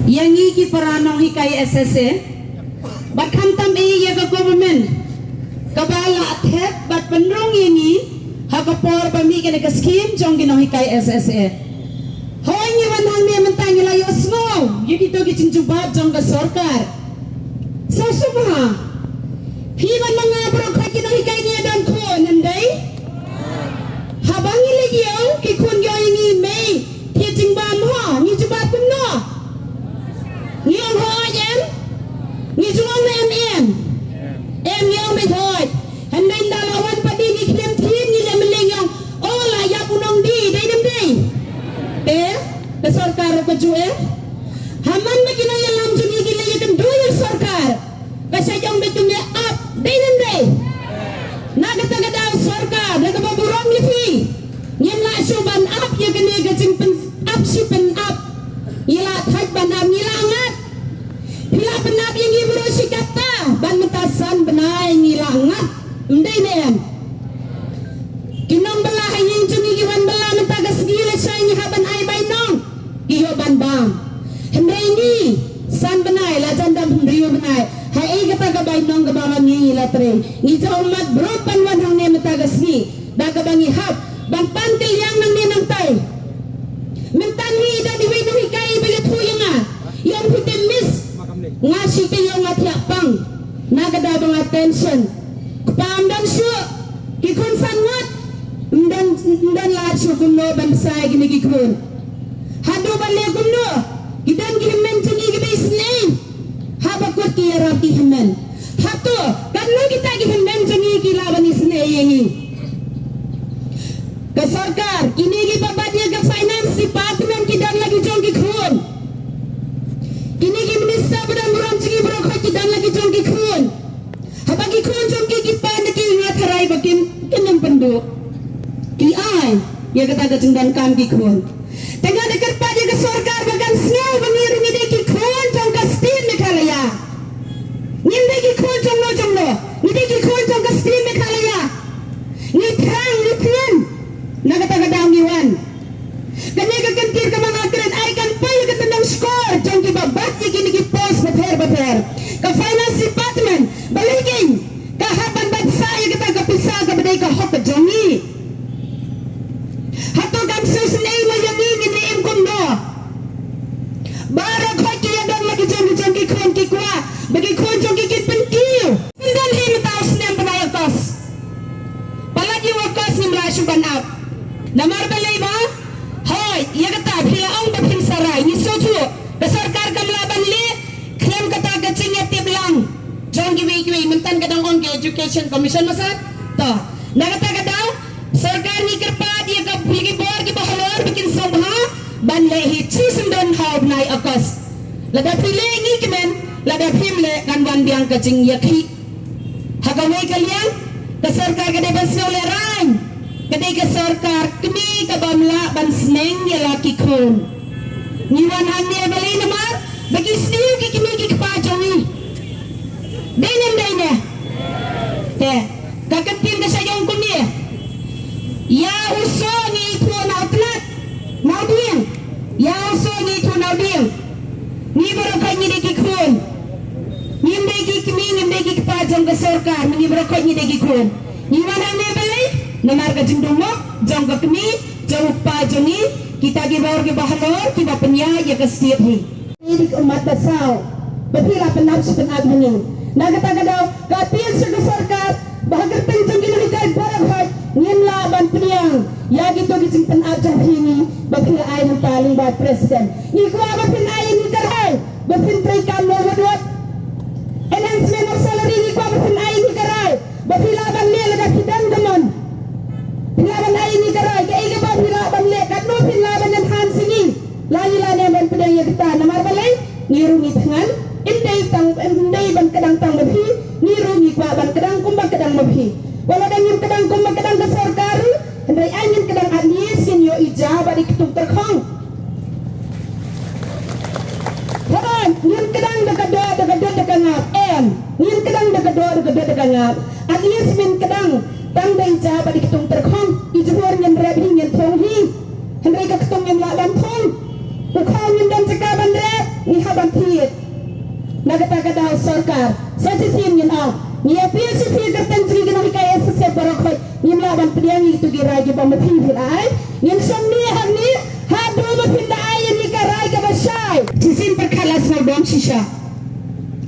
yang iki paranong hikai SSA bat khantam iya ka government kabala athet bat penrong ini hakapor pami kene ka scheme jong ginong hikai SSA hoy ni wanang me mentang layo small yiki to gicing jubab jong ka sarkar so subha piman mga bro ka ginong hikai ni dan ko nandai habangi lagi yang kikun yo ini mei teaching bam ho ni jubab kuno ni on ho yen ni jong em yang me hoy handai dalawan padi ni klem tin ni le melengong ola ya punong di dai dem dai the sarkar ko jue haman me kina ya lam juni ki le kan do ya sarkar kasay jong betum ya up dai dem dai nagata gada sarkar daga baburong lipi nyem la suban up ya kene gajing pen up si pen up ila thaj banam ila angat pila penap yang ibro sikata ban metasan benai ila angat ndai nen kinong belah yang juni giwan belah mentagas gila say ni haban ay bay nong giyo ban bam hendai ni san benai la jandam hendriyo benai hai ay kata gabay nong gabangan ni ila tre ni jaumat bro panwan hang ne mentagas ni dagabangi hap bang pantil yang nang ne nang tay mentanhi da diwi no hikai bilit huyanga yang putem miss ngasih ke yang ngatiak pang nagada bang attention pam dan syu kikun sangat dan la syu kumno bansai gini kikun hadu balle kumno gidan gihmen jeni gide isnin habakut ki rapi hemen hatu kanno kita gihmen jeni ki laban isne yengi ke sarkar kini gi babadia ke finance department kidan lagi jong kikun kini gi minister badan buram cigi brokho kidan lagi jong kikun habagi kun jong ki pan ki ngatharai bakim kenem penduk ki ai ya kata ke jengdan kam ki kun tengah dekat pada ke sarkar bagan snel bangiru ni ki kun jong ka stin mekalaya nyinde ki kun jong no ni ki kun jong ka stin mekalaya ni thang ni thien nagata gadang iwan kani ka kantir ka mga kren ay kan pay ka tandang score jong ki babat ki kini ki post bater ka finance department baliging ka haban bat saya kita ka pisa ka baday ka hok jongi hato kam susnay mo yangi ni im kundo bara khoy ki dan lagi jong ki kon ki kwa bagi kon jong ki pentiu dan him taus nem panayatos palagi wakas ni mla suban up namar balay ba hoy ya kata phila ong batin sarai ni sotu ka sarkar kam laban le klem kata ka chinget tiblang jong giwi mentan kadang on ke education commission masat to nagata kadang sarkar ni kerpa dia ka bigi bor ki bahalor bikin sabha ban le hi chisem don haub nai akas lada pile ngi kemen lada pimle kan wan biang ka ching yakhi hagawai kalian ka sarkar ka de basyo le rain kadai ke sarkar kami ke bamla ban seneng ya laki kun niwan hanya beli namar bagi sendiri ki kimi ki kepajongi dene te kakatin ka sayong kundi ya uso ni tu nautlat naudien ya uso ni tu naudien ni barokah ni deki kun ni deki kimi ni deki kepajong ke sarkar ni barokah ni deki kun niwan hanya beli namar ka jingdomo jong ka kami jong pa jongi kita gi bawr gi bahalor ki bapnya ya ka setiap hi ini umat basau bapila penap sepenat ini nagata gadaw kapil sa sarkar bahagar penjong gi hikay baraghat ngimla ban pniang ya gitu gi jing penap jong hini bapila ay ng paling ba president ni ko bapin ay ni karay bapin pray kam mo wadot enhancement of salary ni ko bapin ay ni karay bapila ban lela da kidan gamon pilaban ay ni karay kay iga ba pilaban le kadno pilaban ng hansingi lagi lagi ban pedang ya kita namar balay ngirungi tangan inday ban kadang tang mabhi ngirungi kwa ban kadang kumbang kadang mabhi wala dan yung kadang kumbang kadang ka sarkar inday anin kadang anis yo ijaba di kitung terkhong haran yung kadang dagado dagangap en yung kadang dagado dagangap anis min kadang tang day ijaba di kitung terkhong ijbor nyen rabi nyen thong hi henry ka kitung nyen la dan thong ukhaw nyen dan sakaban rep ni bantit nagata-gata sarkar sajisin yin au ni appeal si fi gatan jri gina kai SSA barokoi nim laban pediang itu girai ba mathi filai yin somni hamni ha do ma filai ni karai ka basai jisin perkhala sarbam shisha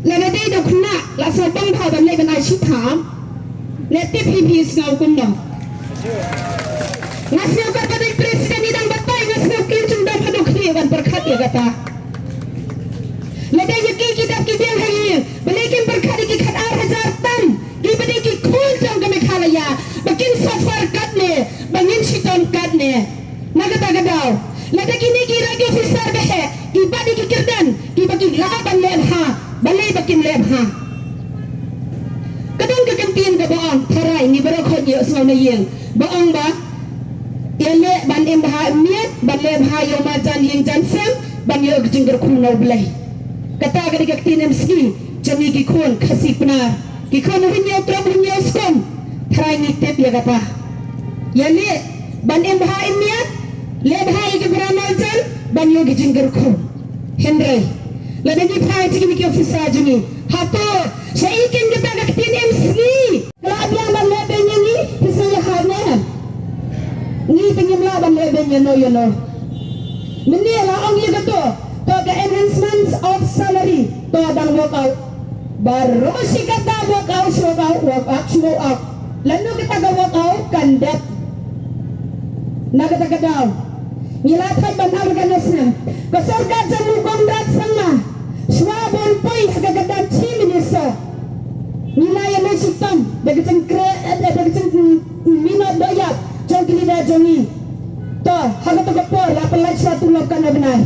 lana dei do khna la sarbam bha ban lai ban ai shi tham le ti phi snau kun no ngasio ka kadai presiden idang batai ngasio kin chunda phado khni ban perkhat ya gata lada yaki kitab ki biang hai balekin berkhari ki khat 8000 tan ki bade ki khul jam ka mekhalaya bakin safar kat ne bangin shiton kat ne nagata gadao lada kini ki ragi officer be hai ki bade ki kirdan ki baki la ban leb ha balai bakin leb ha kadang ka kampian ka baong tharai ni baro khot yo so na yeng baong ba yele ban em ha miet ban leb ha yo ma jan yeng jan sem ban yo jingger khung no blai kata gadi kaktin ski jami ki khon khasi pna ki khon hinyo tram hinyo skom thrai ni tep ya kata yale ban em bha imya le bha ki branal chal ban yo gi jingger khon henry le ni phai chi ki officer juni hato sei ken kata kaktin ski kala abya ban le ben ni hisaya khane ni pengim la ban le ben no yo no meni la ong ye gato to the enhancements of salary to dang workout baru si kata workout show out lalu kita ga workout kandat nagata kadaw nilatay ban organism ko sarga jamu kongrat sama swabon poi hagagadam chiminisa nilaya mesitam dagatan minot doyat jongkili da jongi to hagato gapor lapalay sa tulog ka na benay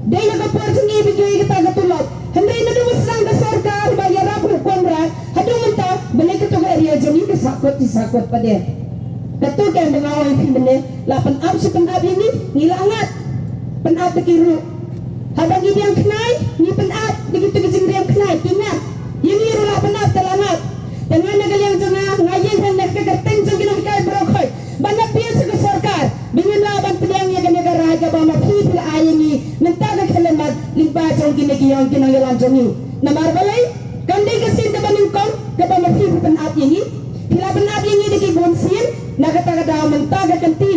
Daya ka porjungi bigay kita katulog. Henry na dumusang ka sarkar bayara ko konra. Hadu menta balik ka to area joni ka sakot pa din. Kato kay mga away pinne lapan ab sa panab ini nilangat. Panab kiru. Habang ibiyang knay ni panab digito gijingriyang knay tinga. Yung iro lapan ab talangat. Tangan nagalyang jana ngayon han nagkagateng jong ginahikay brokoy. Banapil sa sarkar. Bingin laban piliang niya ganagaray ka ba mapipil ayan ni nagtaga kalamat limpa jong ginagiyang ginagalan jongi na marbalay kanday kasin ka ba ningkong ka ba mapipil panat yan ni pilapan at yan ni dikibonsin nakataga daw magtaga kanti